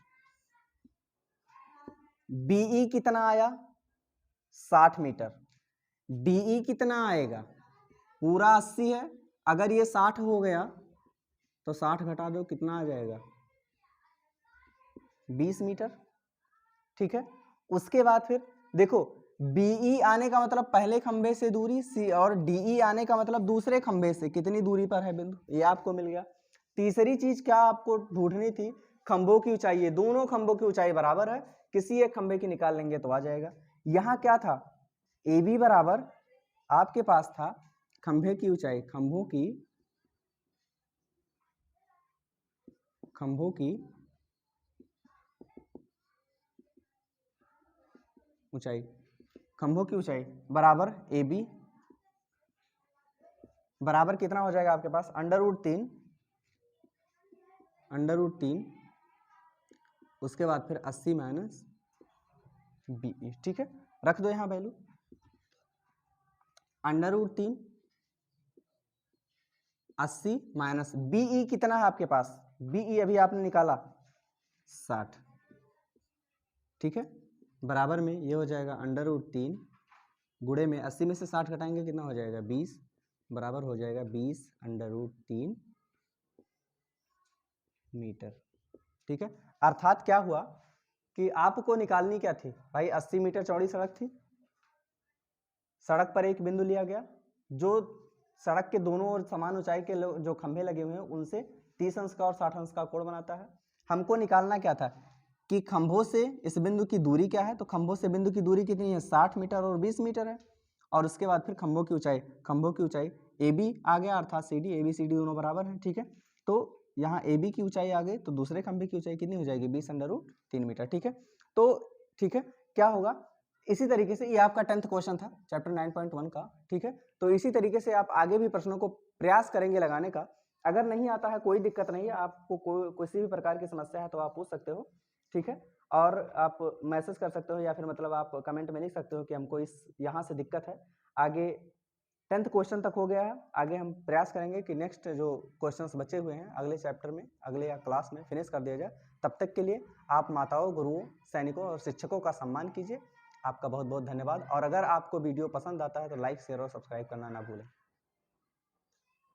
BE कितना आया 60 मीटर, DE कितना आएगा पूरा 80 है, अगर ये 60 हो गया तो 60 घटा दो कितना आ जाएगा 20 मीटर। ठीक है, उसके बाद फिर देखो BE आने का मतलब पहले खंबे से दूरी सी और DE आने का मतलब दूसरे खंबे से कितनी दूरी पर है बिंदु, ये आपको मिल गया। तीसरी चीज क्या आपको ढूंढनी थी, खंभों की ऊंचाई। ये दोनों खंभों की ऊंचाई बराबर है, किसी एक खंबे की निकाल लेंगे तो आ जाएगा। यहाँ क्या था AB बराबर आपके पास था खंभे की ऊंचाई, खंभों की ऊंचाई, खंभों की ऊंचाई बराबर AB बराबर कितना हो जाएगा आपके पास √3 उसके बाद फिर 80 माइनस BE। ठीक है, रख दो यहां वैल्यू √3 80 माइनस BE कितना है आपके पास, BE अभी आपने निकाला 60। ठीक है, बराबर में ये हो जाएगा √3 गुणे में 80 में से 60 घटाएंगे कितना हो जाएगा 20, बराबर हो जाएगा 20 √3 मीटर। ठीक है, अर्थात क्या हुआ कि आपको निकालनी क्या थी भाई, 80 मीटर चौड़ी सड़क थी, सड़क पर एक बिंदु लिया गया जो सड़क के दोनों ओर समान ऊंचाई के जो खंभे लगे हुए हैं उनसे 30 अंश का और 60 अंश का कोण बनाता है। हमको निकालना क्या था कि खंभों से इस बिंदु की दूरी क्या है, तो खंभों से बिंदु की दूरी कितनी है 60 मीटर और 20 मीटर है। और उसके बाद फिर खंभों की ऊंचाई AB आ गया, अर्थात CD ABCD दोनों बराबर है। ठीक है, तो यहाँ AB की ऊंचाई आ गई तो दूसरे खंभे की ऊंचाई कितनी हो जाएगी 20 √3 मीटर। ठीक है, तो ठीक है क्या होगा, इसी तरीके से ये आपका 10th क्वेश्चन था चैप्टर 9.1 का। ठीक है, तो इसी तरीके से आप आगे भी प्रश्नों को प्रयास करेंगे लगाने का। अगर नहीं आता है कोई दिक्कत नहीं है, आपको किसी भी प्रकार की समस्या है तो आप पूछ सकते हो। ठीक है, और आप मैसेज कर सकते हो या फिर मतलब आप कमेंट में लिख सकते हो कि हमको इस यहाँ से दिक्कत है। आगे 10th क्वेश्चन तक हो गया है, आगे हम प्रयास करेंगे कि नेक्स्ट जो क्वेश्चंस बचे हुए हैं अगले चैप्टर में अगले या क्लास में फिनिश कर दिया जाए। तब तक के लिए आप माताओं, गुरुओं, सैनिकों और शिक्षकों का सम्मान कीजिए। आपका बहुत बहुत धन्यवाद। और अगर आपको वीडियो पसंद आता है तो लाइक, शेयर और सब्सक्राइब करना ना भूलें।